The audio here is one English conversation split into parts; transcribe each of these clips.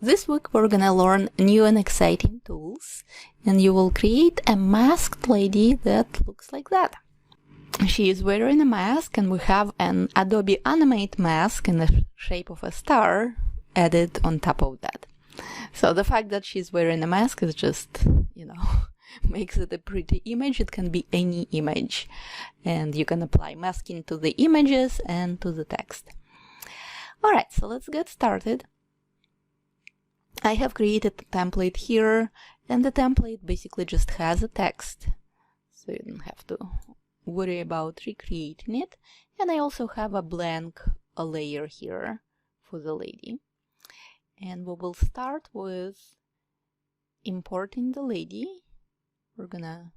This week we're gonna learn new and exciting tools, and you will create a masked lady that looks like that. She is wearing a mask, and we have an Adobe Animate mask in the shape of a star added on top of that. So the fact that she's wearing a mask is just, makes it a pretty image. It can be any image, and you can apply masking to the images and to the text. Alright, so let's get started. I have created a template here, and the template basically just has a text, so you don't have to worry about recreating it. And I also have a blank layer here for the lady. And we will start with importing the lady. We're gonna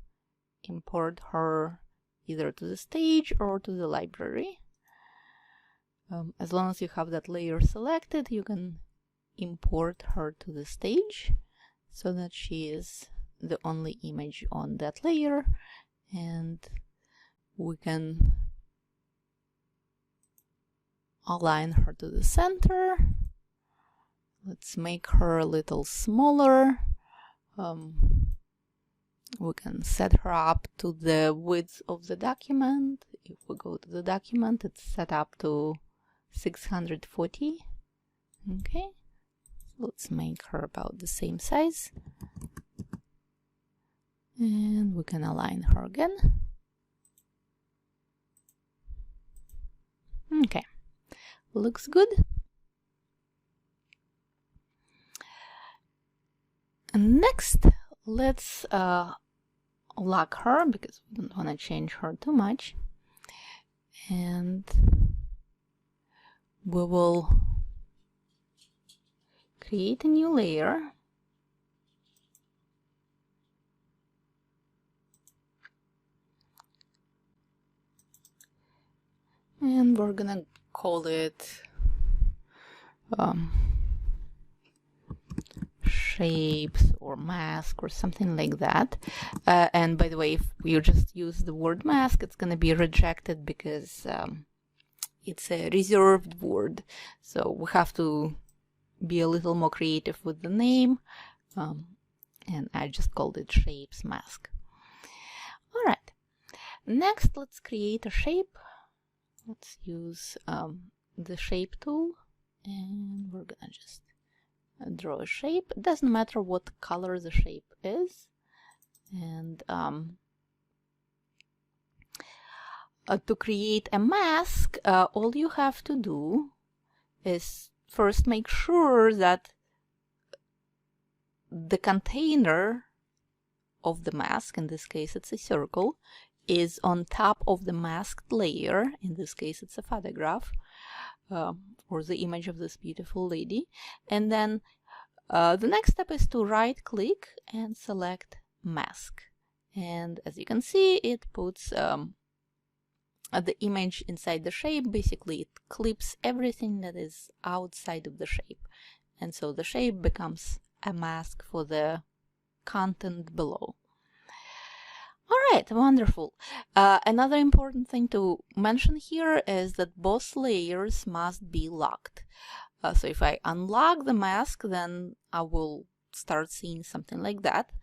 import her either to the stage or to the library. As long as you have that layer selected, you can import her to the stage so that she is the only image on that layer, and we can align her to the center. Let's make her a little smaller. We can set her up to the width of the document. If we go to the document, it's set up to 640. Okay, let's make her about the same size. And we can align her again. Okay, looks good. And next, let's lock her because we don't want to change her too much. And we will create a new layer. And we're gonna call it shapes or mask or something like that. And by the way, if you just use the word mask, it's gonna be rejected because it's a reserved word. So we have to be a little more creative with the name. And I just called it shapes mask. All right. Next, let's create a shape. Let's use the shape tool, and we're gonna just draw a shape. It doesn't matter what color the shape is. And to create a mask, all you have to do is first make sure that the container of the mask, in this case it's a circle, is on top of the masked layer. In this case it's a photograph or the image of this beautiful lady. And then the next step is to right click and select mask, and as you can see, it puts the image inside the shape. Basically it clips everything that is outside of the shape, and so the shape becomes a mask for the content below. Alright, wonderful. Another important thing to mention here is that both layers must be locked. So if I unlock the mask, then I will start seeing something like that.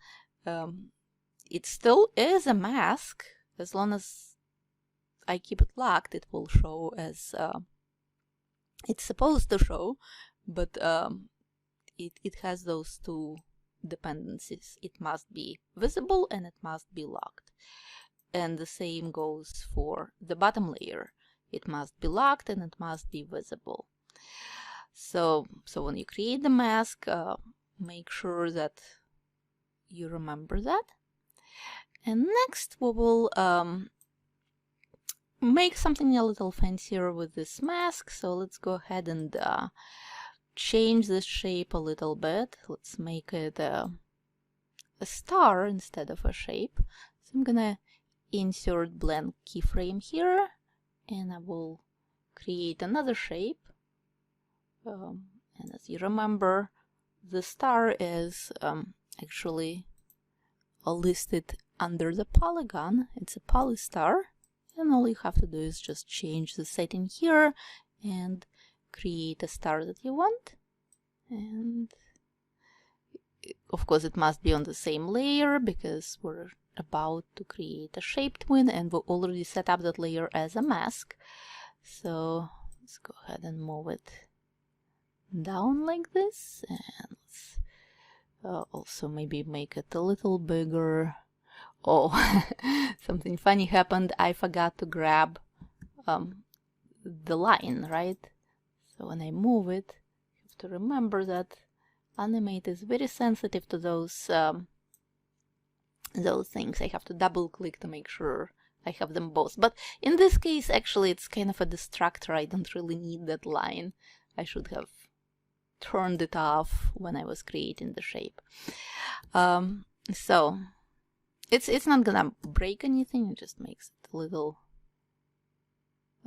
It still is a mask. As long as I keep it locked, it will show as it's supposed to show, but it has those two dependencies. It must be visible and it must be locked. And the same goes for the bottom layer. It must be locked and it must be visible. So when you create the mask, make sure that you remember that. And next we will make something a little fancier with this mask. So let's go ahead and change the shape a little bit. Let's make it a star instead of a shape. So I'm gonna insert blank keyframe here, and I will create another shape. And as you remember, the star is actually listed under the polygon. It's a polystar, and all you have to do is just change the setting here and create a star that you want, and of course, it must be on the same layer because we're about to create a shape twin and we already set up that layer as a mask. So let's go ahead and move it down like this, and let's also maybe make it a little bigger. Oh, something funny happened. I forgot to grab the line, right? So when I move it, you have to remember that Animate is very sensitive to those things. I have to double click to make sure I have them both. But in this case, actually, it's kind of a distractor. I don't really need that line. I should have turned it off when I was creating the shape. So it's not gonna break anything. It just makes it a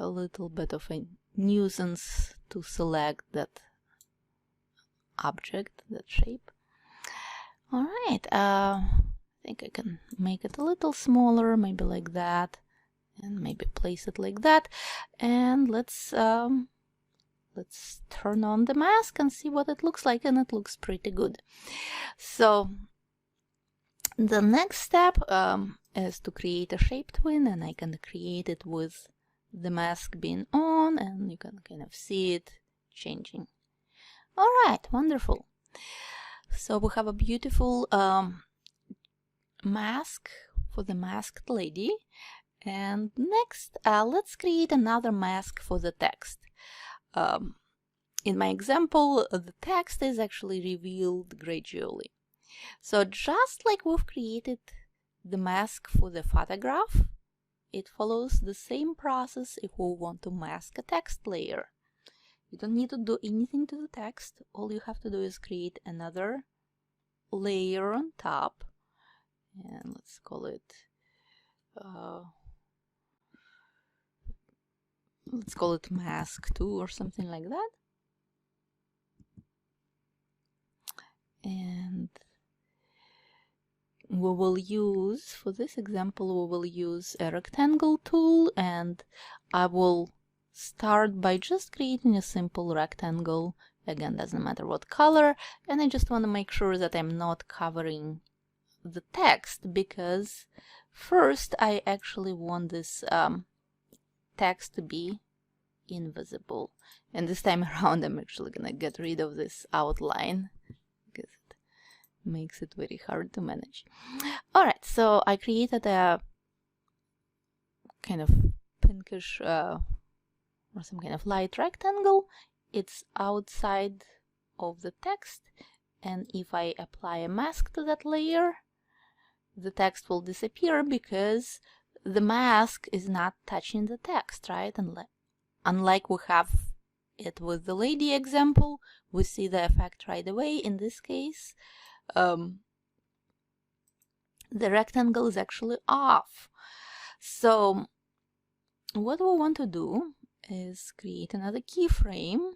little bit of a nuisance to select that object, that shape. All right. I think I can make it a little smaller, maybe like that, and maybe place it like that. And let's turn on the mask and see what it looks like, and it looks pretty good. So the next step is to create a shape twin, and I can create it with the mask being on, and you can kind of see it changing. All right, wonderful. So we have a beautiful mask for the masked lady. And next, let's create another mask for the text. In my example, the text is actually revealed gradually. So just like we've created the mask for the photograph, it follows the same process if we want to mask a text layer. You don't need to do anything to the text. All you have to do is create another layer on top, and let's call it mask 2 or something like that. And we will use, for this example, we will use a rectangle tool, and I will start by just creating a simple rectangle. Again, doesn't matter what color, and I just want to make sure that I'm not covering the text, because first I actually want this text to be invisible, and this time around I'm actually gonna get rid of this outline because it makes it very hard to manage. Alright, so I created a kind of pinkish or some kind of light rectangle. It's outside of the text, and if I apply a mask to that layer, the text will disappear because the mask is not touching the text, right? And unlike we have it with the lady example, we see the effect right away. In this case, the rectangle is actually off. So what we want to do is create another keyframe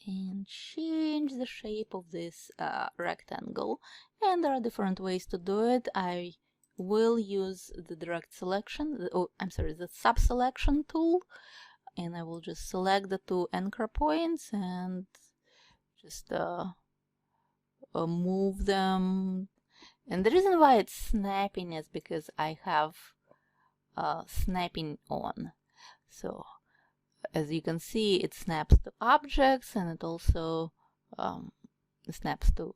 and change the shape of this rectangle. And there are different ways to do it. I will use the direct selection, the sub-selection tool, and I will just select the two anchor points and just move them. And the reason why it's snapping is because I have snapping on. So as you can see, it snaps to objects, and it also snaps to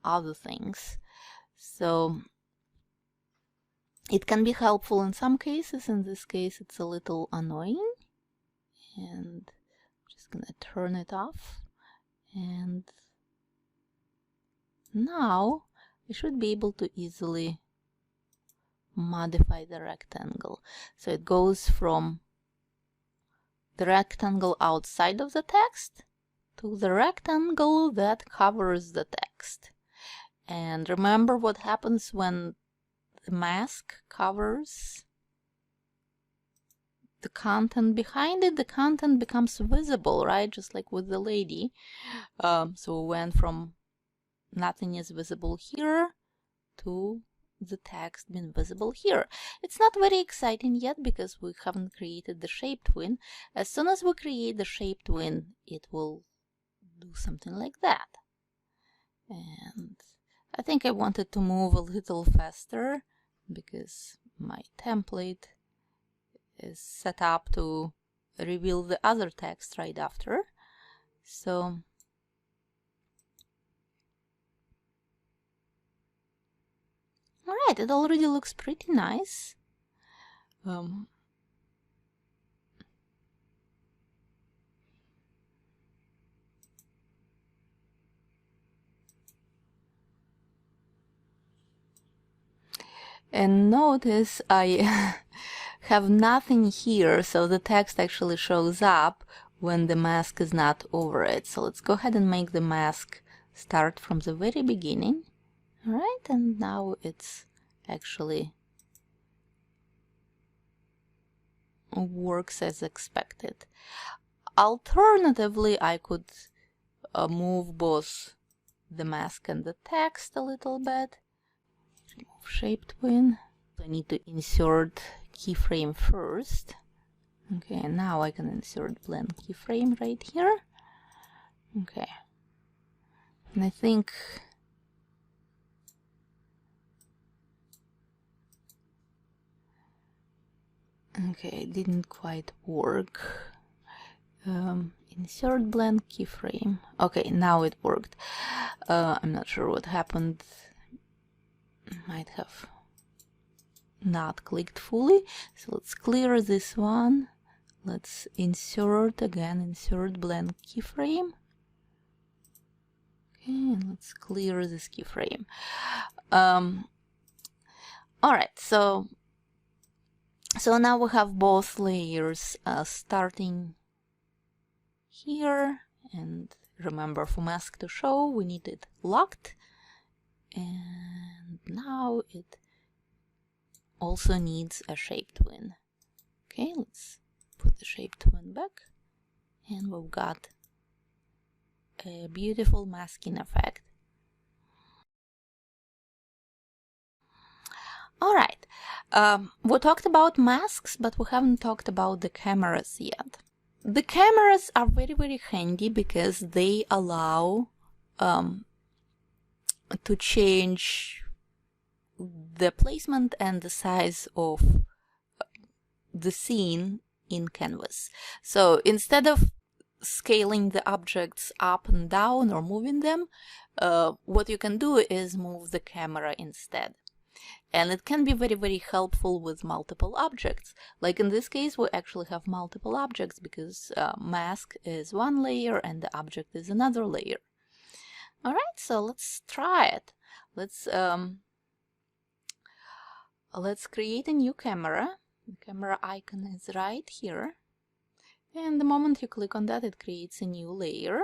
other things. So it can be helpful in some cases. In this case, it's a little annoying, and I'm just gonna turn it off. And now I should be able to easily modify the rectangle. So it goes from the rectangle outside of the text to the rectangle that covers the text. And remember what happens when the mask covers the content behind it. The content becomes visible, right? Just like with the lady. So we went from nothing is visible here to the text being visible here. It's not very exciting yet because we haven't created the shape twin. As soon as we create the shape twin, it will do something like that. And I think I wanted to move a little faster because my template is set up to reveal the other text right after. So all right, it already looks pretty nice. And notice I have nothing here, so the text actually shows up when the mask is not over it. So let's go ahead and make the mask start from the very beginning. All right, and now it's actually works as expected. Alternatively, I could move both the mask and the text a little bit. Remove shape twin. I need to insert keyframe first. Okay, and now I can insert blend keyframe right here. Okay, and I think okay, it didn't quite work. Insert blend keyframe. Okay, now it worked. I'm not sure what happened. Might have not clicked fully. So let's clear this one. Let's insert again, insert blend keyframe. Okay, and let's clear this keyframe. All right, so now we have both layers starting here, and remember, for mask to show we need it locked, and now it also needs a shape twin. Okay, let's put the shape twin back, and we've got a beautiful masking effect. All right, we talked about masks, but we haven't talked about the cameras yet. The cameras are very, very handy because they allow to change the placement and the size of the scene in Canvas. So instead of scaling the objects up and down or moving them, what you can do is move the camera instead. And it can be very, very helpful with multiple objects. Like in this case, we actually have multiple objects because mask is one layer and the object is another layer. All right, so let's try it. Let's create a new camera. The camera icon is right here. And the moment you click on that, it creates a new layer.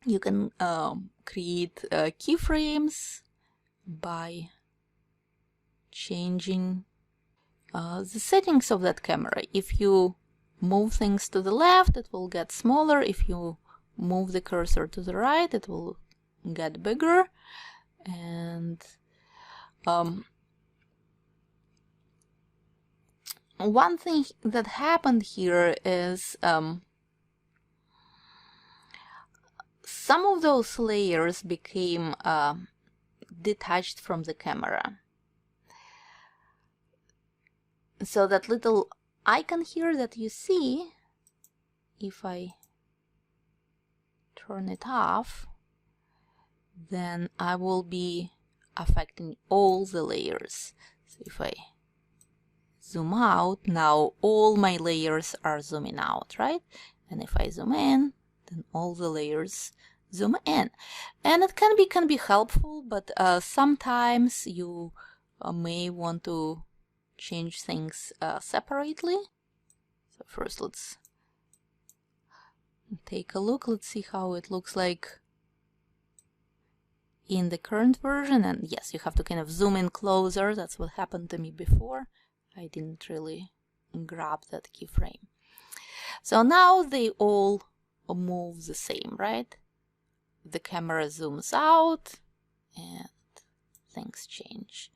You can create keyframes by changing the settings of that camera. If you move things to the left, it will get smaller. If you move the cursor to the right, it will get bigger. And one thing that happened here is some of those layers became detached from the camera. So that little icon here that you see, if I turn it off, then I will be affecting all the layers. So if I zoom out, now all my layers are zooming out, right? And if I zoom in, then all the layers zoom in. And it can be helpful, but sometimes you may want to change things separately. So first let's take a look. Let's see how it looks like in the current version. And yes, you have to kind of zoom in closer. That's what happened to me before. I didn't really grab that keyframe. So now they all move the same, right? The camera zooms out and things change.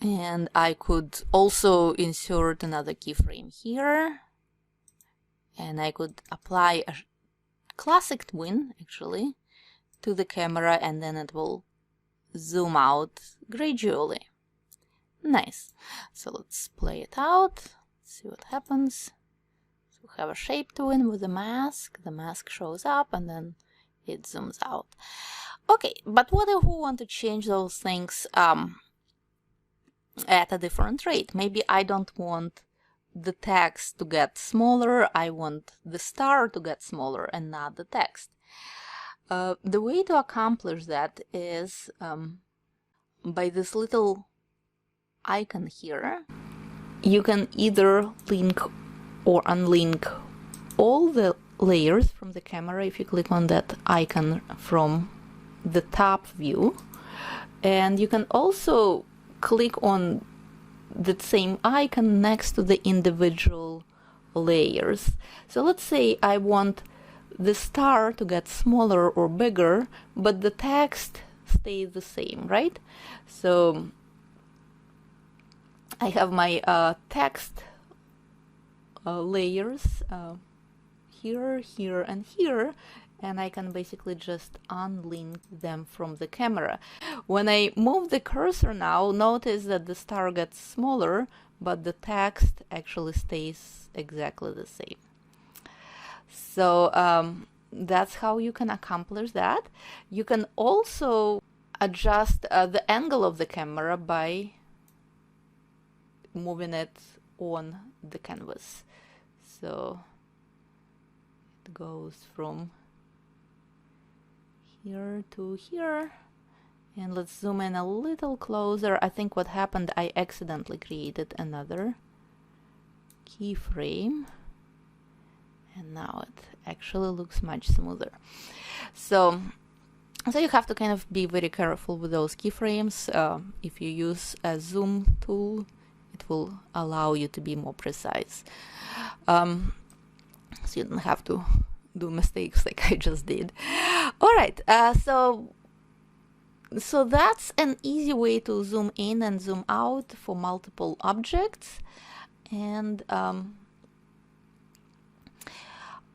And I could also insert another keyframe here, and I could apply a classic twin actually to the camera, and then it will zoom out gradually. Nice. So let's play it out, see what happens. So we have a shape twin with a mask. The mask shows up and then it zooms out. Okay, but what if we want to change those things at a different rate? Maybe I don't want the text to get smaller, I want the star to get smaller and not the text. The way to accomplish that is by this little icon here. You can either link or unlink all the layers from the camera if you click on that icon from the top view, and you can also click on the same icon next to the individual layers. So let's say I want the star to get smaller or bigger, but the text stays the same, right? So I have my text layers here, here, and here, and I can basically just unlink them from the camera. When I move the cursor now, notice that the star gets smaller, but the text actually stays exactly the same. So that's how you can accomplish that. You can also adjust the angle of the camera by moving it on the canvas. So it goes from here to here, and let's zoom in a little closer. I think what happened, I accidentally created another keyframe, and now it actually looks much smoother. So you have to kind of be very careful with those keyframes. If you use a zoom tool, it will allow you to be more precise. So you don't have to do mistakes like I just did. All right, so that's an easy way to zoom in and zoom out for multiple objects. And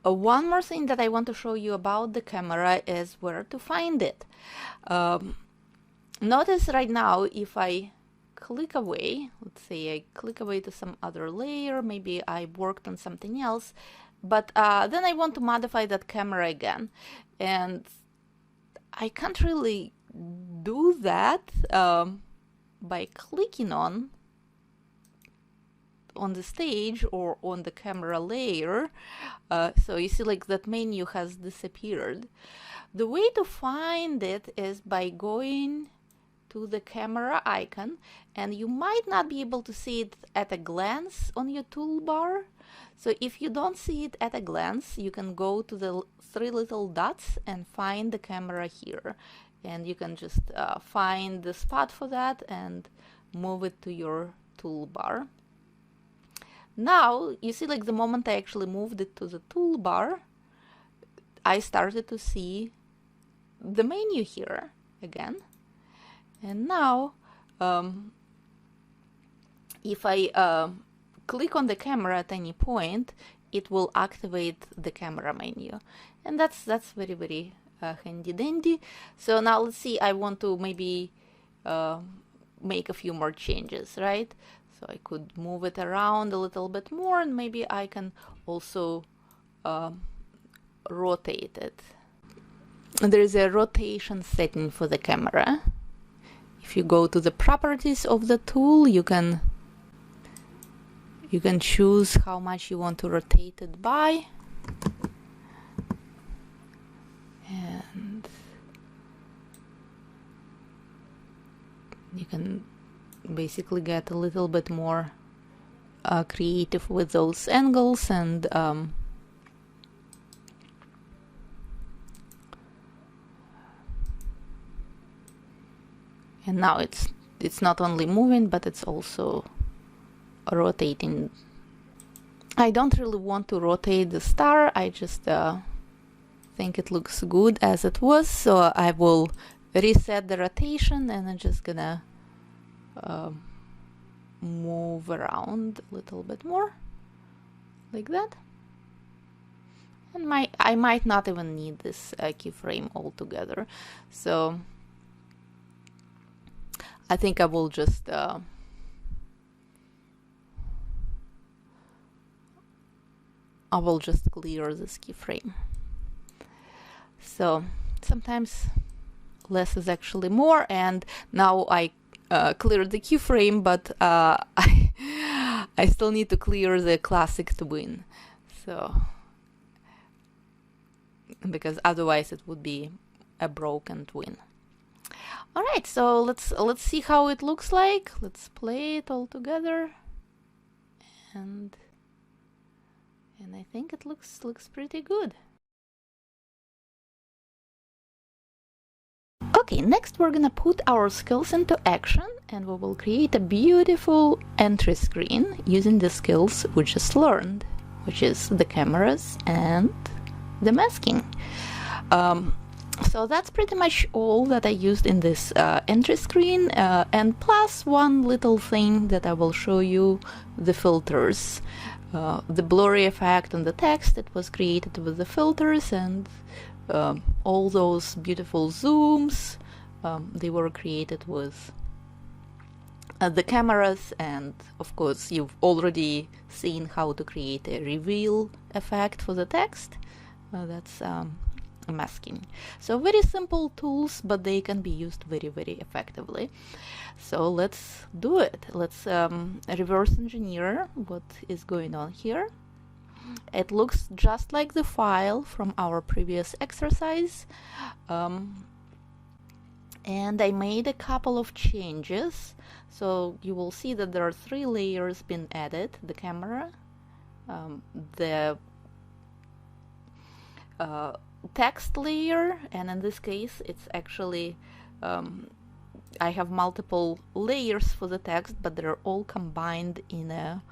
one more thing that I want to show you about the camera is where to find it. Notice right now, if I click away, let's say I click away to some other layer, maybe I worked on something else, but then I want to modify that camera again, and I can't really do that by clicking on the stage or on the camera layer. So you see, like, that menu has disappeared. The way to find it is by going to the camera icon, and you might not be able to see it at a glance on your toolbar. So if you don't see it at a glance, you can go to the three little dots and find the camera here, and you can just find the spot for that and move it to your toolbar. Now you see, like, the moment I actually moved it to the toolbar, I started to see the menu here again. And now if I click on the camera at any point, it will activate the camera menu, and that's very, very handy dandy. So now let's see, I want to maybe make a few more changes, right? So I could move it around a little bit more, and maybe I can also rotate it. There is a rotation setting for the camera. If you go to the properties of the tool, you can choose how much you want to rotate it by, and you can basically get a little bit more creative with those angles. And now it's not only moving, but it's also rotating. I don't really want to rotate the star. I just think it looks good as it was, so I will reset the rotation, and I'm just gonna move around a little bit more like that, And I might not even need this keyframe altogether. So I think I will just clear this keyframe. So sometimes less is actually more, and now I cleared the keyframe, but I still need to clear the classic twin. So because otherwise it would be a broken twin. All right, so let's see how it looks like. Let's play it all together, and I think it looks pretty good. Okay, next we're gonna put our skills into action, and we will create a beautiful entry screen using the skills we just learned, which is the cameras and the masking. So that's pretty much all that I used in this entry screen, and plus one little thing that I will show you, the filters. The blurry effect on the text, it was created with the filters, and all those beautiful zooms, they were created with the cameras. And of course you've already seen how to create a reveal effect for the text. That's masking. So very simple tools, but they can be used very effectively. So let's do it. Let's reverse engineer what is going on here. It looks just like the file from our previous exercise, and I made a couple of changes. So you will see that there are 3 layers being added: the camera, the text layer, and in this case it's actually I have multiple layers for the text, but they're all combined in a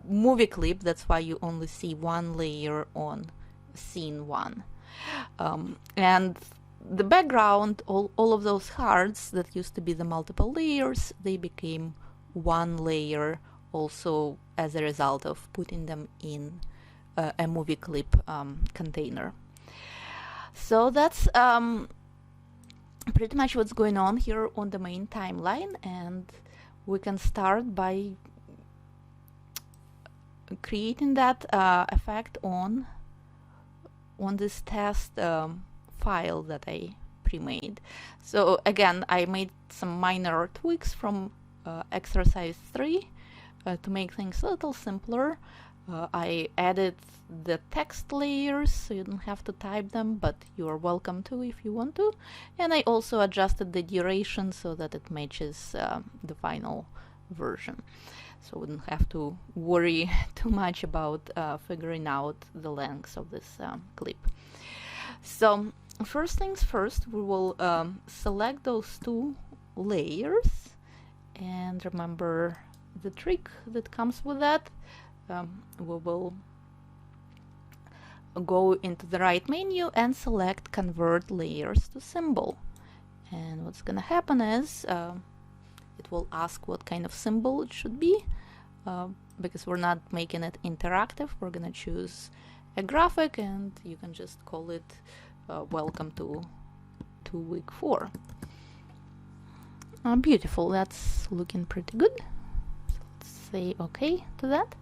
movie clip. That's why you only see one layer on scene 1. And the background, all of those hearts that used to be the multiple layers, they became one layer also as a result of putting them in a movie clip container. So that's pretty much what's going on here on the main timeline, and we can start by creating that effect on this test file that I pre-made. So again, I made some minor tweaks from exercise 3 to make things a little simpler. I added the text layers so you don't have to type them, but you are welcome to if you want to. And I also adjusted the duration so that it matches the final version. So we don't have to worry too much about figuring out the length of this clip. So first things first, we will select those 2 layers, and remember the trick that comes with that. We will go into the right menu and select convert layers to symbol, and what's gonna happen is it will ask what kind of symbol it should be. Because we're not making it interactive, we're gonna choose a graphic, and you can just call it welcome to week 4. Beautiful, that's looking pretty good. So let's say okay to that,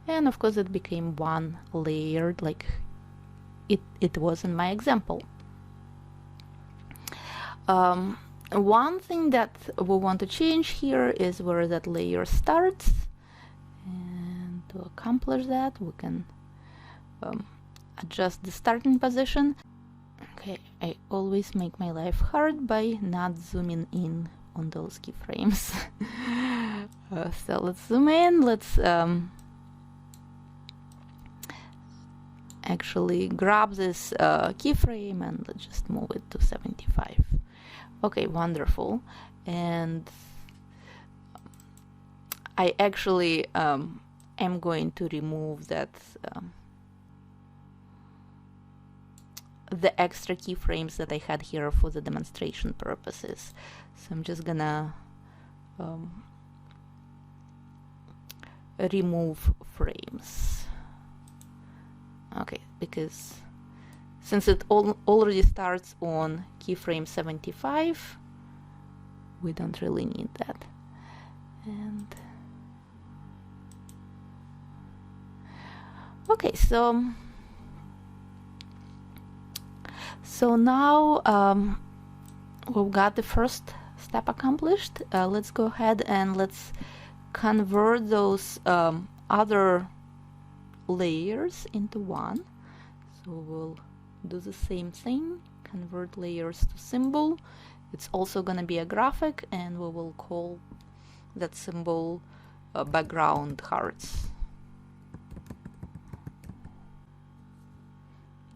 and of course it became one layered like it was in my example. One thing that we want to change here is where that layer starts, and to accomplish that we can adjust the starting position. Okay, I always make my life hard by not zooming in on those keyframes. So let's zoom in, let's actually grab this keyframe and let's just move it to 75. Okay, wonderful. And I actually am going to remove that the extra keyframes that I had here for the demonstration purposes. So I'm just gonna remove frames. Okay, because since it already starts on keyframe 75, we don't really need that. And okay, so now we've got the first step accomplished. Let's go ahead and let's convert those other layers into one. So we'll do the same thing, convert layers to symbol. It's also going to be a graphic, and we will call that symbol background hearts.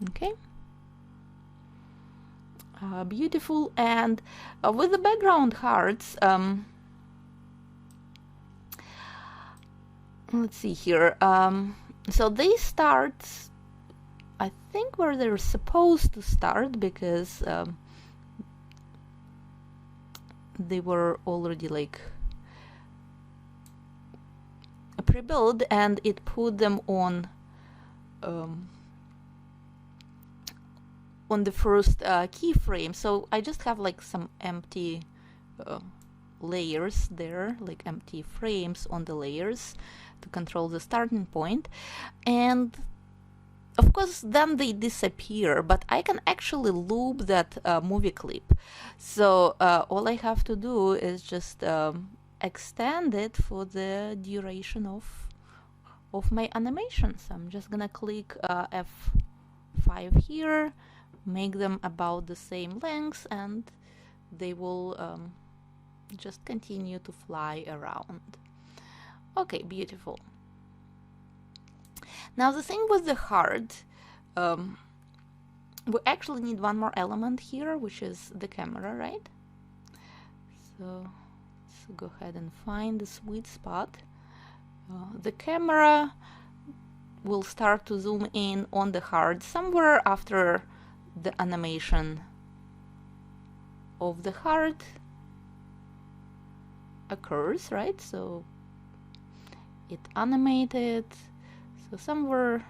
Okay. Beautiful. And with the background hearts, let's see here. So they start, I think, where they're supposed to start, because they were already like pre-built, and it put them on the first keyframe. So I just have like some empty layers there, like empty frames on the layers to control the starting point. And of course then they disappear, but I can actually loop that movie clip. So all I have to do is just extend it for the duration of my animation. So I'm just gonna click F5 here, make them about the same length, and they will just continue to fly around. Okay, beautiful. Now the thing with the heart, we actually need one more element here, which is the camera, right? So let's go ahead and find the sweet spot. The camera will start to zoom in on the heart somewhere after the animation of the heart occurs, right? So it animated. So somewhere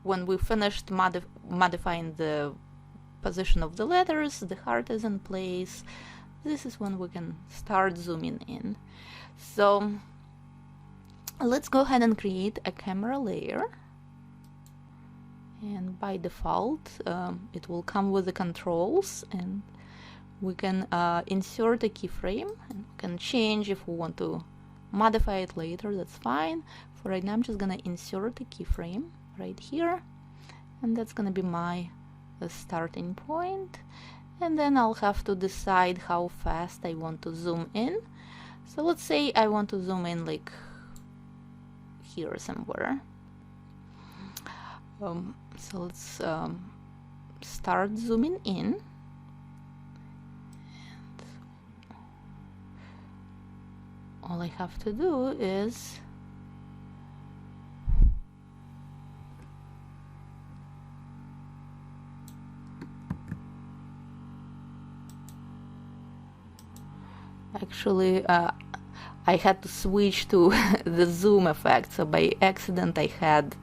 when we finished modifying the position of the letters, the heart is in place. This is when we can start zooming in. So let's go ahead and create a camera layer. And by default, it will come with the controls, and we can insert a keyframe, and we can change if we want to modify it later, that's fine. For right now, I'm just gonna insert a keyframe right here, and that's gonna be my starting point. And then I'll have to decide how fast I want to zoom in. So let's say I want to zoom in like here somewhere. So let's start zooming in. All I have to do is actually I had to switch to the zoom effect, so by accident I had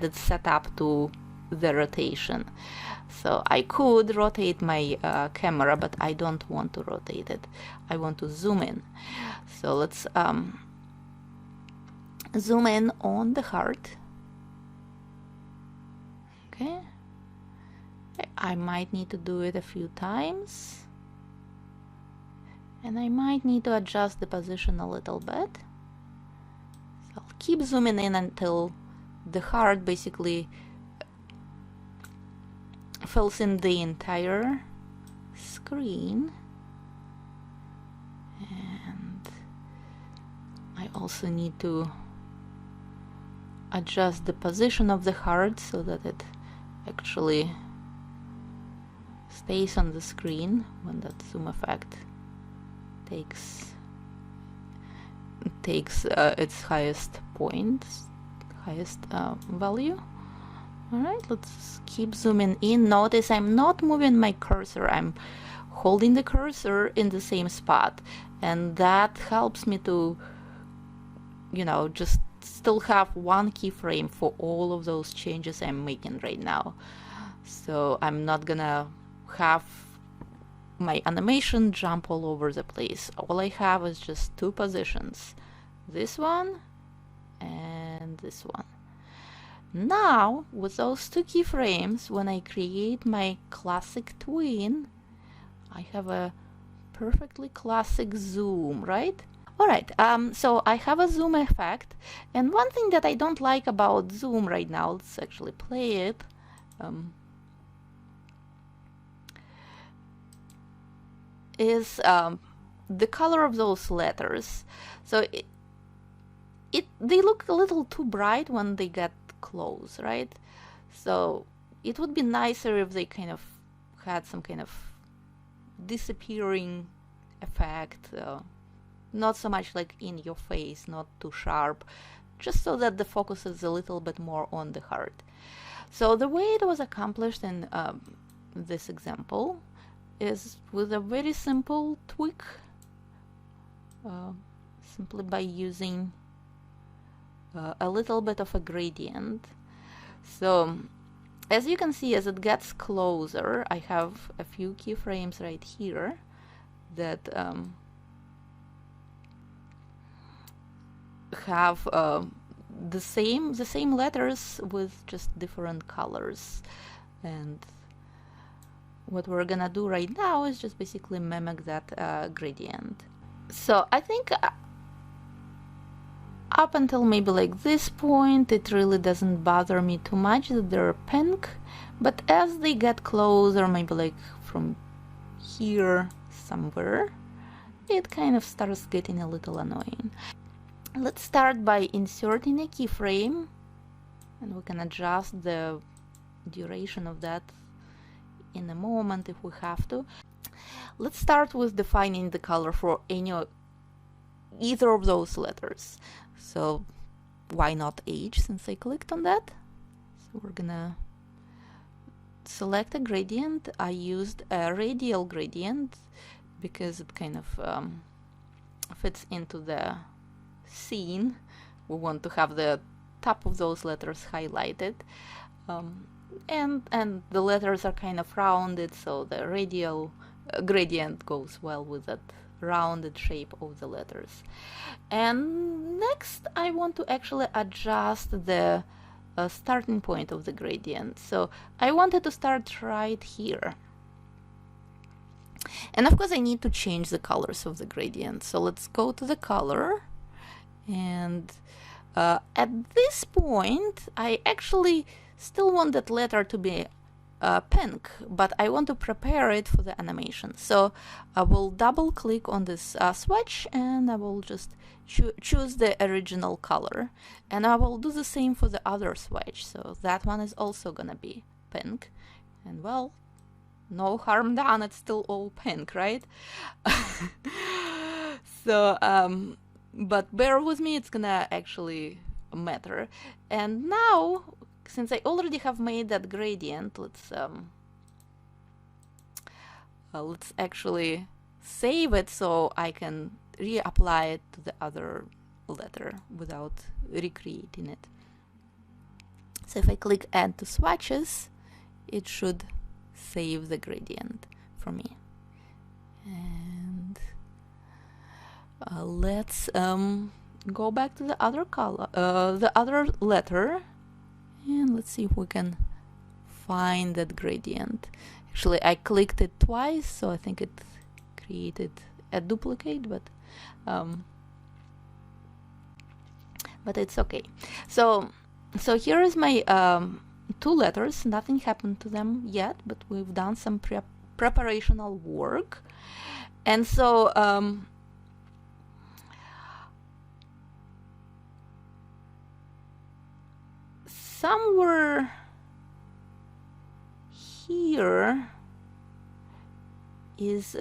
it set up to the rotation. So I could rotate my camera, but I don't want to rotate it. I want to zoom in. So let's zoom in on the heart. Okay. I might need to do it a few times. And I might need to adjust the position a little bit. So I'll keep zooming in until the heart basically fills in the entire screen. And I also need to adjust the position of the heart so that it actually stays on the screen when that zoom effect takes its highest point, highest value. All right, let's keep zooming in. Notice I'm not moving my cursor, I'm holding the cursor in the same spot, and that helps me to, you know, just still have one keyframe for all of those changes I'm making right now. So I'm not gonna have my animation jump all over the place. All I have is just two positions, this one and this one. Now with those two keyframes, when I create my classic twin, I have a perfectly classic zoom, right? Alright, so I have a zoom effect, and one thing that I don't like about zoom right now, let's actually play it. Is the color of those letters. So they look a little too bright when they get close, right? So it would be nicer if they kind of had some kind of disappearing effect, not so much like in your face, not too sharp, just so that the focus is a little bit more on the heart. So the way it was accomplished in this example is with a very simple tweak, simply by using a little bit of a gradient. So as you can see, as it gets closer, I have a few keyframes right here that have the same letters with just different colors. And what we're gonna do right now is just basically mimic that gradient. So I think up until maybe like this point, it really doesn't bother me too much that they're pink, but as they get closer, maybe like from here somewhere, it kind of starts getting a little annoying. Let's start by inserting a keyframe, and we can adjust the duration of that in a moment if we have to. Let's start with defining the color for either of those letters. So why not H, since I clicked on that? So we're gonna select a gradient. I used a radial gradient because it kind of fits into the scene. We want to have the top of those letters highlighted. And the letters are kind of rounded, so the radial gradient goes well with that rounded shape of the letters. And next I want to actually adjust the starting point of the gradient. So I wanted to start right here. And of course I need to change the colors of the gradient. So let's go to the color, and at this point I actually still want that letter to be pink, but I want to prepare it for the animation. So I will double click on this swatch, and I will just choose the original color, and I will do the same for the other swatch. So that one is also gonna be pink, and well, no harm done, it's still all pink, right? So but bear with me, it's gonna actually matter. And now, since I already have made that gradient, let's actually save it so I can reapply it to the other letter without recreating it. So if I click add to swatches, it should save the gradient for me. And let's go back to the other color, the other letter, and let's see if we can find that gradient. Actually, I clicked it twice, so I think it created a duplicate, but it's okay. So here is my two letters. Nothing happened to them yet, but we've done some preparational work. And so somewhere here is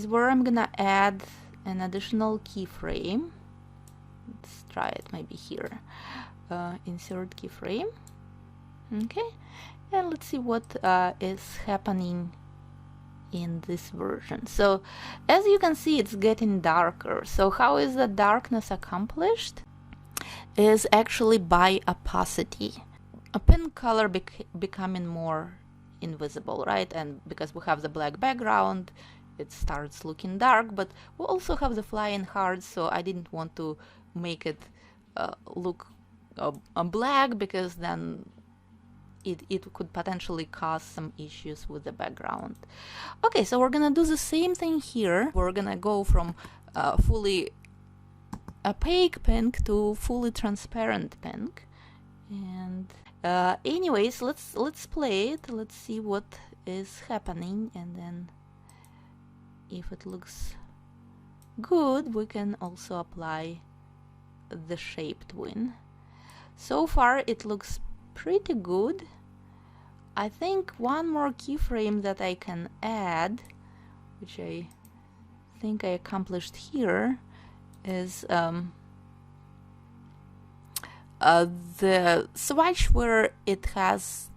where I'm gonna add an additional keyframe. Let's try it maybe here. Insert keyframe. Okay, and let's see what is happening in this version. So as you can see, it's getting darker. So how is the darkness accomplished? Is actually by opacity. A pink color becoming more invisible, right? And because we have the black background, it starts looking dark, but we also have the flying hearts, so I didn't want to make it look black, because then it could potentially cause some issues with the background. Okay, so we're gonna do the same thing here. We're gonna go from fully opaque pink to fully transparent pink. And anyways, let's play it. Let's see what is happening, and then if it looks good, we can also apply the shape twin. So far it looks pretty good. I think one more keyframe that I can add, which I think I accomplished here, is the swatch where it has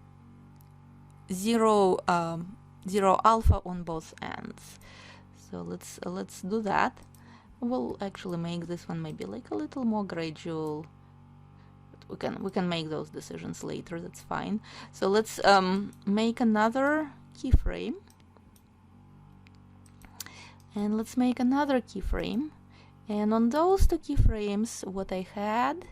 zero alpha on both ends. So let's do that. We'll actually make this one maybe like a little more gradual. But we can make those decisions later. That's fine. So let's make another keyframe, and let's make another keyframe. And on those two keyframes, what I had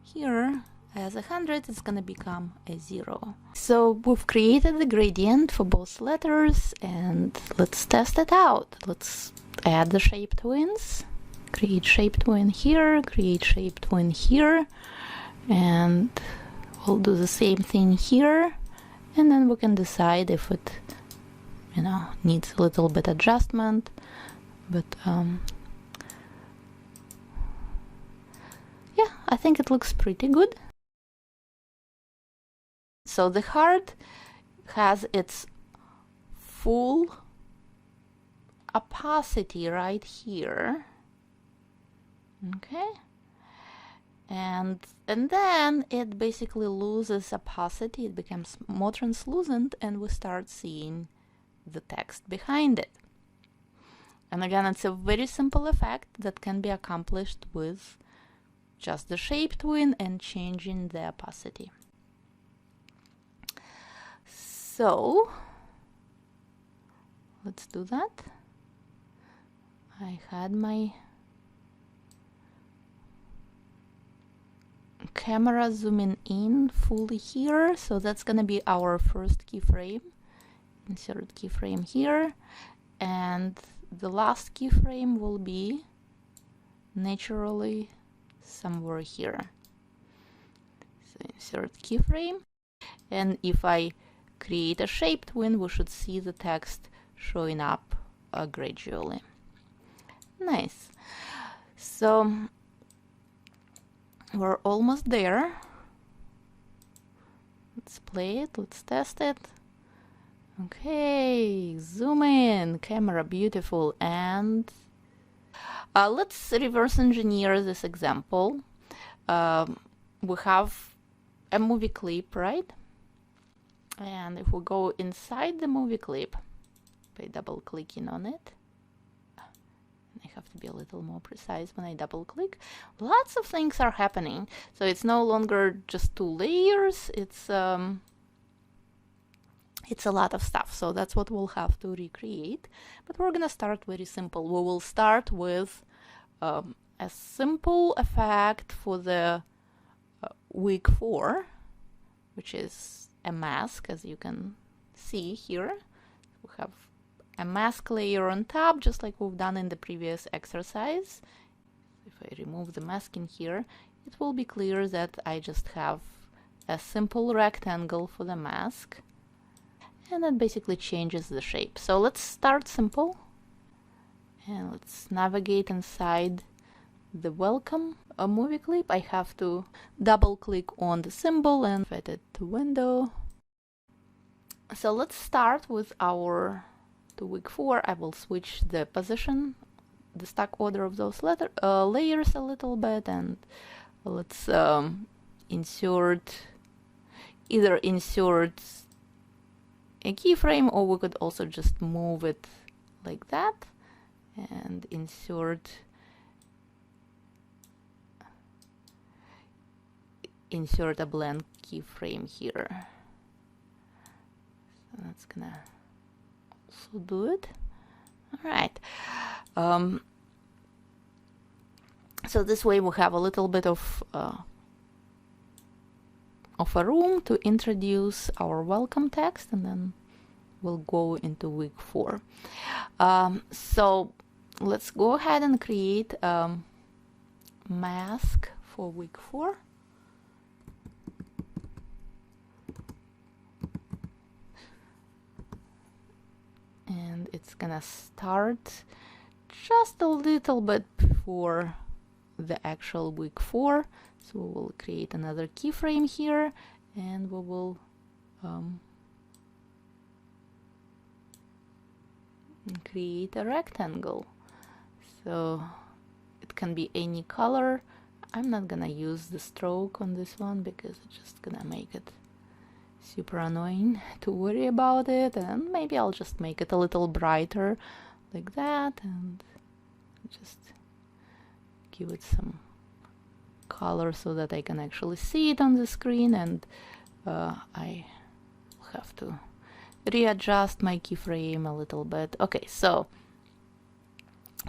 here as 100 is gonna become a 0. So we've created the gradient for both letters, and let's test it out. Let's add the shape twins, create shape twin here, create shape twin here, and we'll do the same thing here, and then we can decide if it, you know, needs a little bit adjustment. But yeah, I think it looks pretty good. So the heart has its full opacity right here. Okay, and then it basically loses opacity, it becomes more translucent, and we start seeing the text behind it. And again, it's a very simple effect that can be accomplished with just the shape twin and changing the opacity. So let's do that. I had my camera zooming in fully here, so that's gonna be our first keyframe. Insert keyframe here, and the last keyframe will be naturally somewhere here. So insert keyframe, and if I create a shape twin, we should see the text showing up gradually. Nice. So we're almost there. Let's play it, let's test it. Okay, zoom in, camera, beautiful. And let's reverse engineer this example. We have a movie clip, right? And if we go inside the movie clip by double clicking on it, I have to be a little more precise when I double click, lots of things are happening. So it's no longer just 2 layers, it's a lot of stuff. So that's what we'll have to recreate. But we're gonna start very simple. We will start with a simple effect for the week 4, which is a mask, as you can see here. We have a mask layer on top, just like we've done in the previous exercise. If I remove the masking here, it will be clear that I just have a simple rectangle for the mask, and that basically changes the shape. So let's start simple, and let's navigate inside the welcome movie clip. I have to double click on the symbol and set it to window. So let's start with our to week 4. I will switch the position, the stack order of those layers a little bit, and let's insert a keyframe, or we could also just move it like that and insert a blank keyframe here. So that's gonna also do it. All right. So this way we have a little bit of a room to introduce our welcome text, and then we'll go into week 4. So let's go ahead and create a mask for week 4. And it's gonna start just a little bit before the actual week 4. So we'll create another keyframe here, and we will create a rectangle. So it can be any color. I'm not gonna use the stroke on this one because it's just gonna make it super annoying to worry about it, and maybe I'll just make it a little brighter like that and just give it some color so that I can actually see it on the screen, and I have to readjust my keyframe a little bit. Okay, so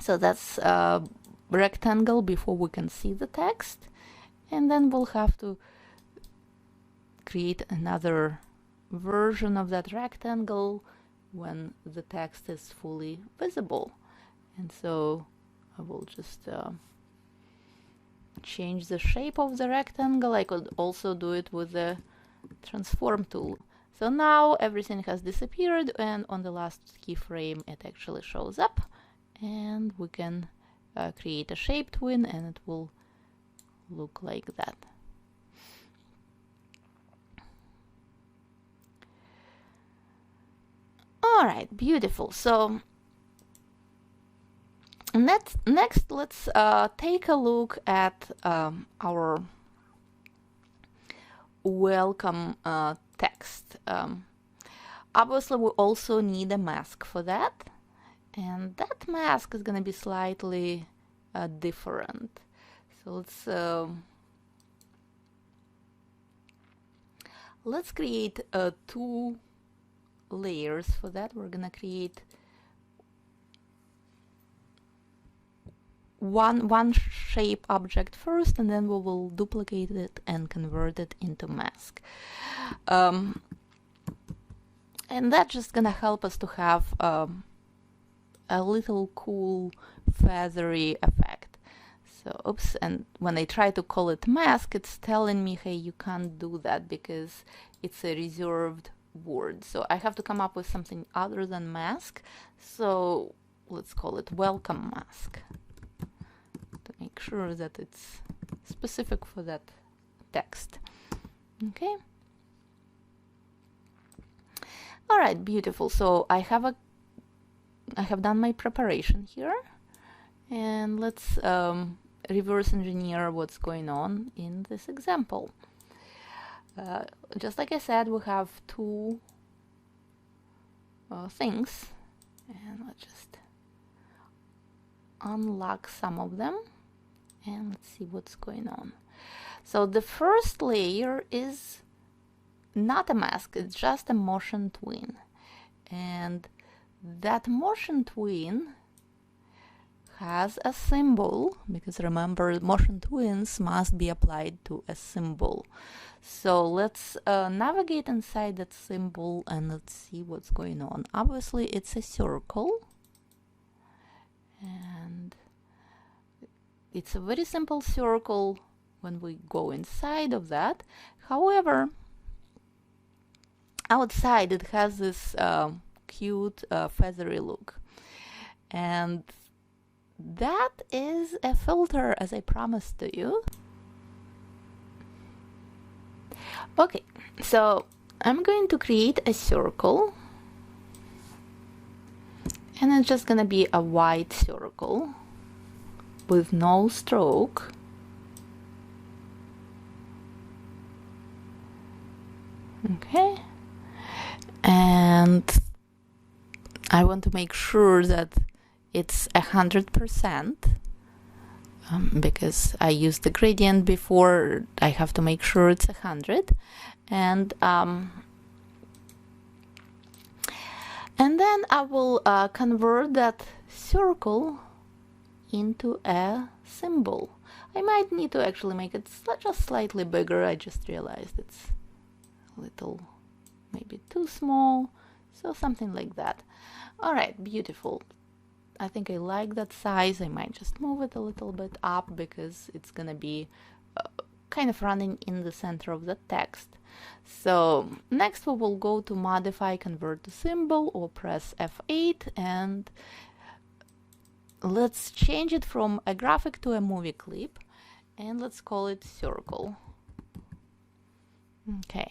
that's a rectangle before we can see the text, and then we'll have to create another version of that rectangle when the text is fully visible. And so I will just change the shape of the rectangle. I could also do it with the transform tool. So now everything has disappeared, and on the last keyframe it actually shows up, and we can create a shape twin, and it will look like that. All right, beautiful. So next let's take a look at our welcome text. Obviously we also need a mask for that, and that mask is going to be slightly different. So let's create 2 layers for that. We're gonna create one shape object first, and then we will duplicate it and convert it into mask. And that's just gonna help us to have a little cool feathery effect. So oops, and when I try to call it mask, it's telling me, hey, you can't do that because it's a reserved word. So I have to come up with something other than mask. So let's call it welcome mask to make sure that it's specific for that text. Okay. All right, beautiful. So I have done my preparation here, and let's reverse engineer what's going on in this example. Just like I said, we have 2 things, and let's just unlock some of them, and let's see what's going on. So the first layer is not a mask, it's just a motion twin, and that motion twin has a symbol, because remember, motion twins must be applied to a symbol. So let's navigate inside that symbol and let's see what's going on. Obviously it's a circle, and it's a very simple circle when we go inside of that. However, outside it has this cute feathery look, and that is a filter, as I promised to you. Okay, so I'm going to create a circle, and it's just gonna be a white circle with no stroke. Okay, and I want to make sure that it's 100%, because I used the gradient before. I have to make sure it's 100, and then I will convert that circle into a symbol. I might need to actually make it just slightly bigger. I just realized it's a little, maybe too small, so something like that. All right, beautiful. I think I like that size. I might just move it a little bit up because it's gonna be kind of running in the center of the text. So next we will go to modify, convert to symbol, or press F8, and let's change it from a graphic to a movie clip, and let's call it circle. Okay.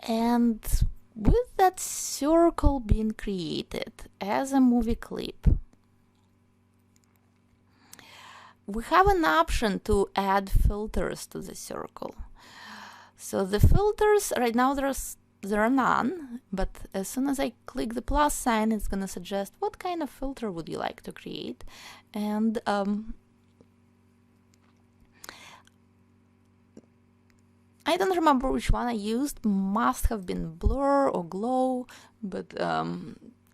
And with that circle being created as a movie clip, we have an option to add filters to the circle. So the filters, right now there are none, but as soon as I click the plus sign, it's going to suggest what kind of filter would you like to create. And I don't remember which one I used, must have been blur or glow, but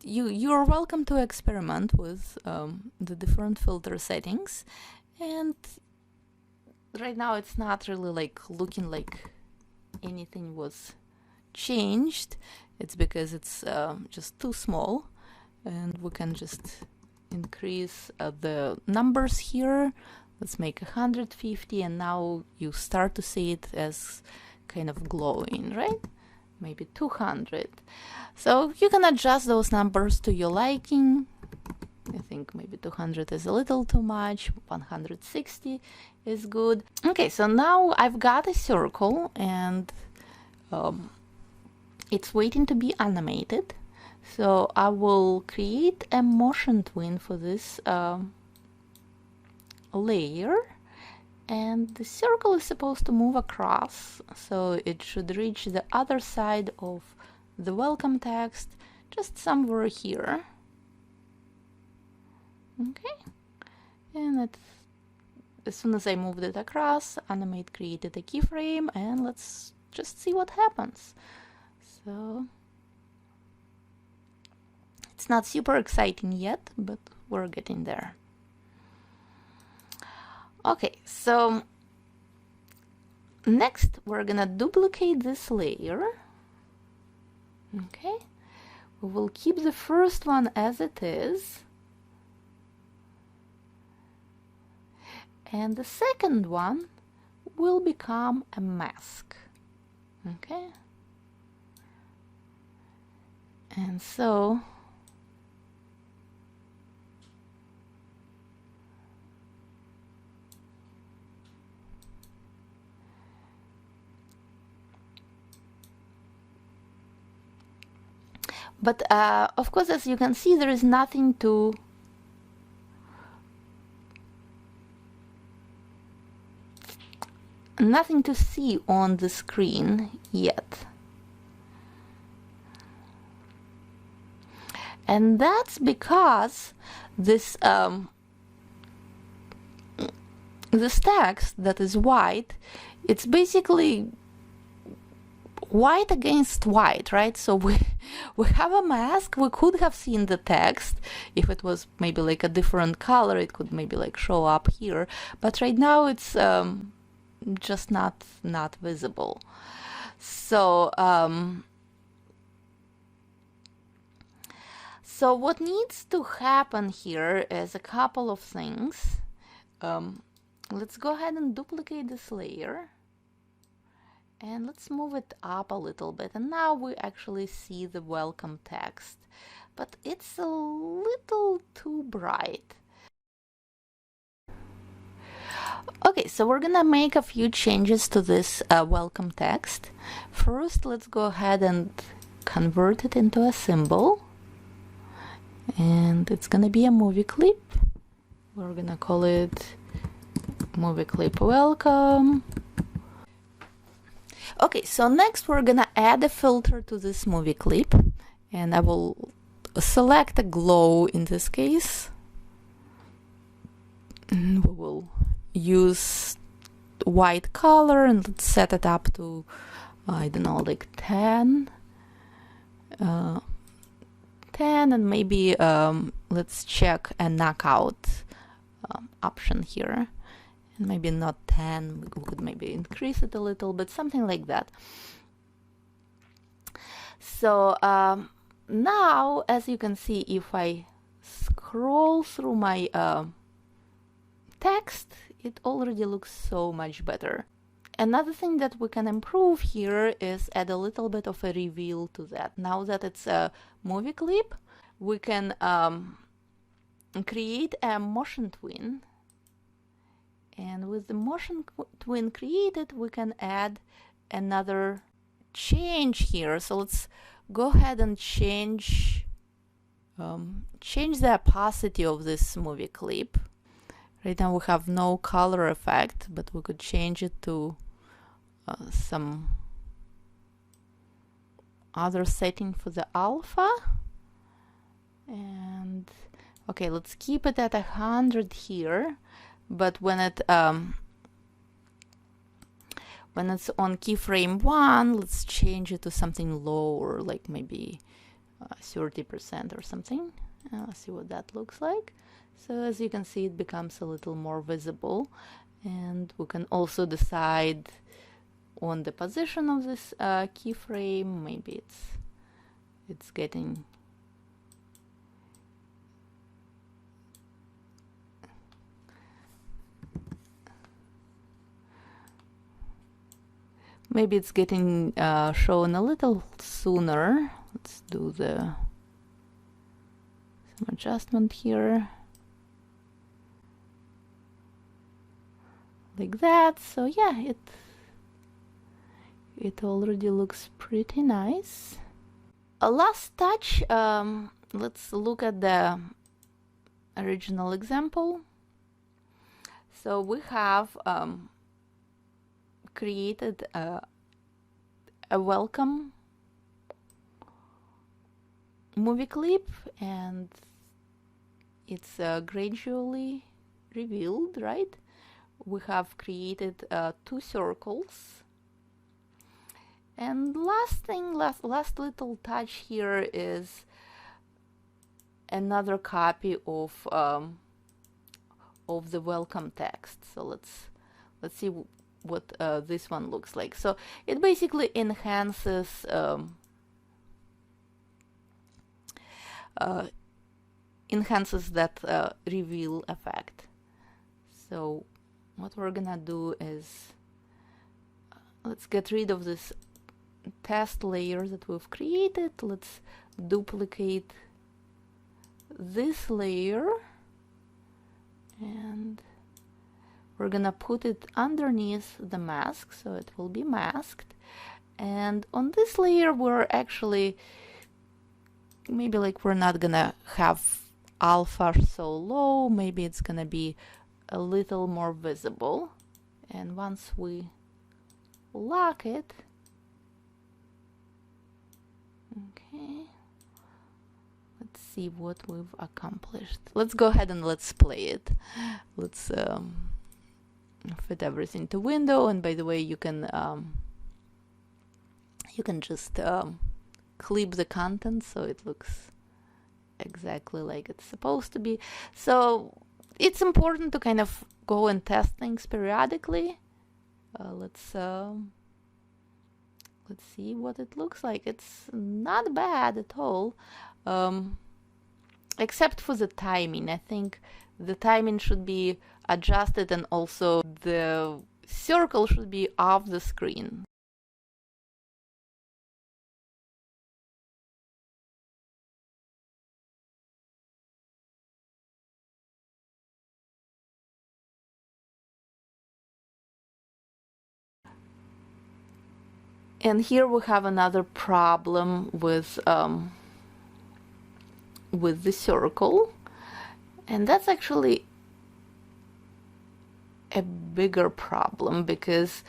you're welcome to experiment with the different filter settings. And right now it's not really like looking like anything was changed. It's because it's just too small, and we can just increase the numbers here. Let's make 150, and now you start to see it as kind of glowing, right? Maybe 200. So you can adjust those numbers to your liking. I think maybe 200 is a little too much, 160 is good. Okay, so now I've got a circle, and it's waiting to be animated. So I will create a motion twin for this layer, and the circle is supposed to move across, so it should reach the other side of the welcome text, just somewhere here. Okay, and as soon as I moved it across, Animate created a keyframe, and let's just see what happens. So it's not super exciting yet, but we're getting there. Okay, so next we're gonna duplicate this layer. Okay, we will keep the first one as it is, and the second one will become a mask. Okay, and so but of course, as you can see, there is nothing to see on the screen yet. And that's because this text that is white, it's basically white against white, right? So we have a mask. We could have seen the text. If it was maybe like a different color, it could maybe like show up here, but right now it's just not visible. So so what needs to happen here is a couple of things. Let's go ahead and duplicate this layer, and let's move it up a little bit, and now we actually see the welcome text, but it's a little too bright. Okay, so we're gonna make a few changes to this welcome text. First, let's go ahead and convert it into a symbol, and it's gonna be a movie clip. We're gonna call it movie clip welcome. Okay, so next we're gonna add a filter to this movie clip, and I will select a glow in this case. And we will use white color, and let's set it up to, I don't know, like 10. 10, and maybe let's check a knockout option here. And maybe not 10, we could maybe increase it a little bit, something like that. So now, as you can see, if I scroll through my text, it already looks so much better. Another thing that we can improve here is add a little bit of a reveal to that. Now that it's a movie clip, we can create a motion twin. And with the motion twin created, we can add another change here. So let's go ahead and change the opacity of this movie clip. Right now we have no color effect, but we could change it to some other setting for the alpha. And okay, let's keep it at 100 here. But when it's on keyframe 1, let's change it to something lower, like maybe 30% or something. See what that looks like. So as you can see, it becomes a little more visible, and we can also decide on the position of this keyframe. Maybe it's getting shown a little sooner. Let's do some adjustment here. Like that. So yeah, it already looks pretty nice. A last touch, let's look at the original example. So we have created a welcome movie clip, and it's gradually revealed, right? We have created 2 circles. And last little touch here is another copy of the welcome text. So let's see what this one looks like. So it basically enhances that reveal effect. So what we're gonna do is let's get rid of this test layer that we've created. Let's duplicate this layer, and we're gonna put it underneath the mask, so it will be masked. And on this layer, we're actually maybe like we're not gonna have alpha so low. Maybe it's gonna be a little more visible. And once we lock it, okay, let's see what we've accomplished. Let's go ahead and let's play it. Let's fit everything to window. And by the way, you can just clip the content so it looks exactly like it's supposed to be. So it's important to kind of go and test things periodically. Let's see what it looks like. It's not bad at all, except for the timing. I think the timing should be adjusted, and also the circle should be off the screen. And here we have another problem with the circle, and that's actually a bigger problem, because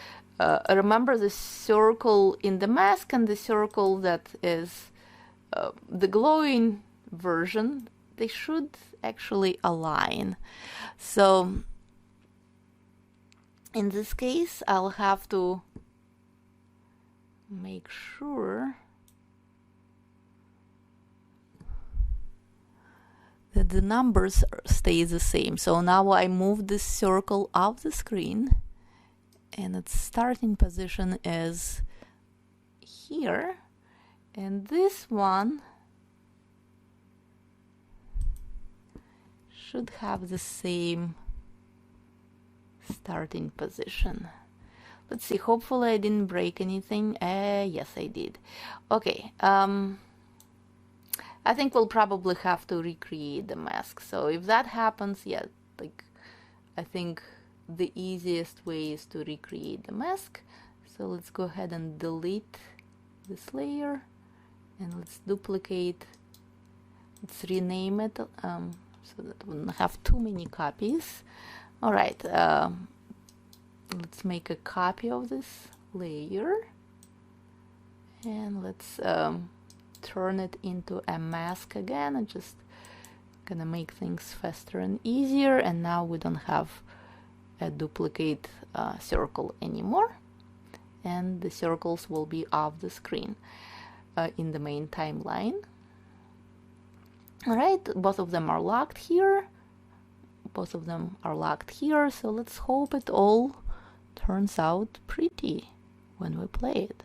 remember the circle in the mask and the circle that is the glowing version, they should actually align. So in this case, I'll have to make sure that the numbers stay the same. So now I move this circle off the screen, and its starting position is here, and this one should have the same starting position. Let's see, hopefully I didn't break anything. Yes, I did. Okay, I think we'll probably have to recreate the mask. So if that happens, yeah, like I think the easiest way is to recreate the mask. So let's go ahead and delete this layer, and let's duplicate. Let's rename it so that we don't have too many copies. All right, let's make a copy of this layer, and let's turn it into a mask again, and just gonna make things faster and easier. And now we don't have a duplicate circle anymore, and the circles will be off the screen in the main timeline. All right, both of them are locked here. Both of them are locked here, so let's hope it all turns out pretty when we play it.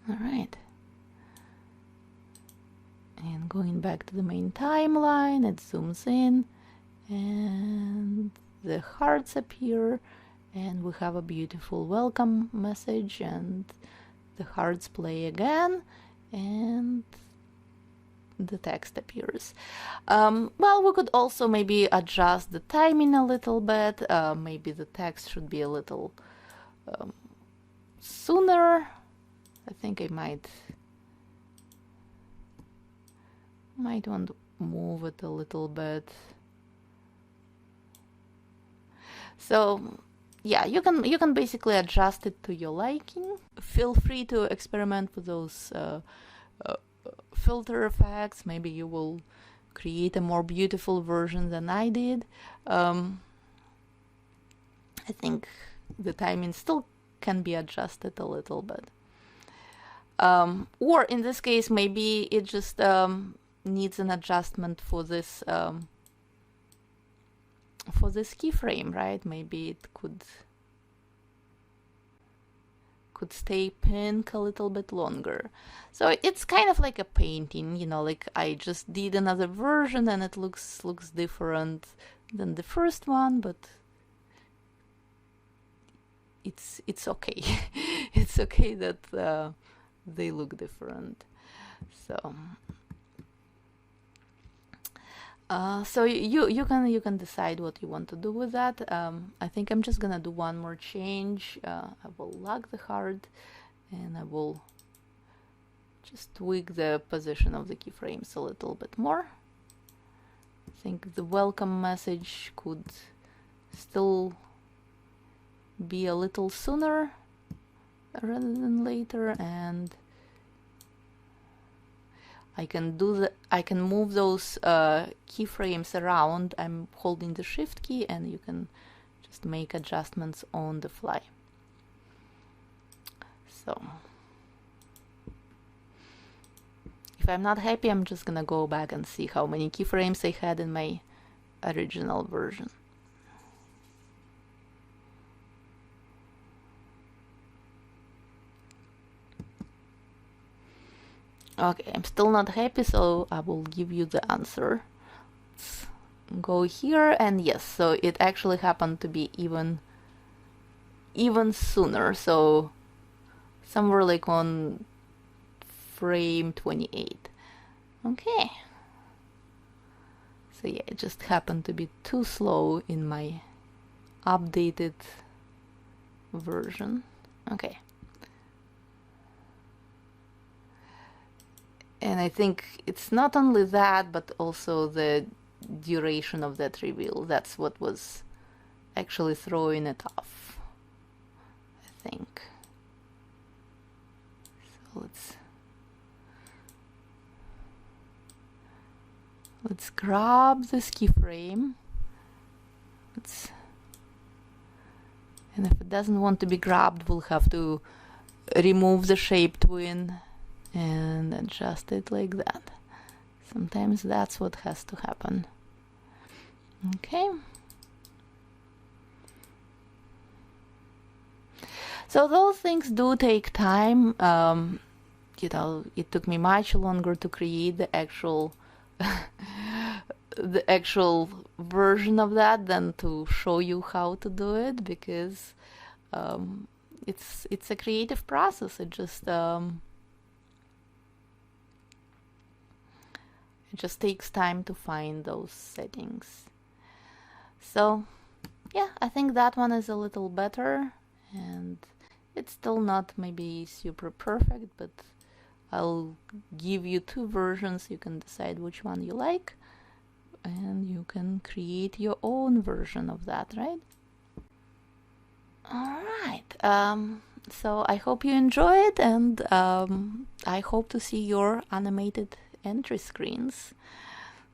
All right. And going back to the main timeline, it zooms in, and the hearts appear, and we have a beautiful welcome message, and the hearts play again, and the text appears. Well, we could also maybe adjust the timing a little bit. Maybe the text should be a little sooner. I think I might want to move it a little bit. So yeah, you can basically adjust it to your liking. Feel free to experiment with those filter effects. Maybe you will create a more beautiful version than I did. I think the timing still can be adjusted a little bit. Or in this case, maybe it just needs an adjustment for this keyframe, right? Maybe it could stay pink a little bit longer. So it's kind of like a painting, you know, like I just did another version and it looks different than the first one, but it's okay. It's okay that they look different. So so you can decide what you want to do with that. I think I'm just gonna do one more change. I will lock the heart, and I will just tweak the position of the keyframes a little bit more. I think the welcome message could still be a little sooner rather than later, and I can move those keyframes around. I'm holding the shift key, and you can just make adjustments on the fly. So if I'm not happy, I'm just gonna go back and see how many keyframes I had in my original version. Okay, I'm still not happy, so I will give you the answer. Let's go here, and yes, so it actually happened to be even sooner, so somewhere like on frame 28. Okay. So yeah, it just happened to be too slow in my updated version. Okay. And I think it's not only that, but also the duration of that reveal. That's what was actually throwing it off. I think. So let's grab this keyframe. And if it doesn't want to be grabbed, we'll have to remove the shape twin and adjust it like that. Sometimes that's what has to happen. Okay. So those things do take time. You know, it took me much longer to create the actual the actual version of that than to show you how to do it, because it's a creative process. It just takes time to find those settings. So yeah, I think that one is a little better, and it's still not maybe super perfect, but I'll give you two versions. You can decide which one you like, and you can create your own version of that, right? All right. So I hope you enjoy it, and I hope to see your animated entry screens.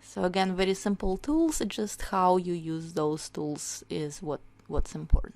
So again, very simple tools. Just how you use those tools is what's important.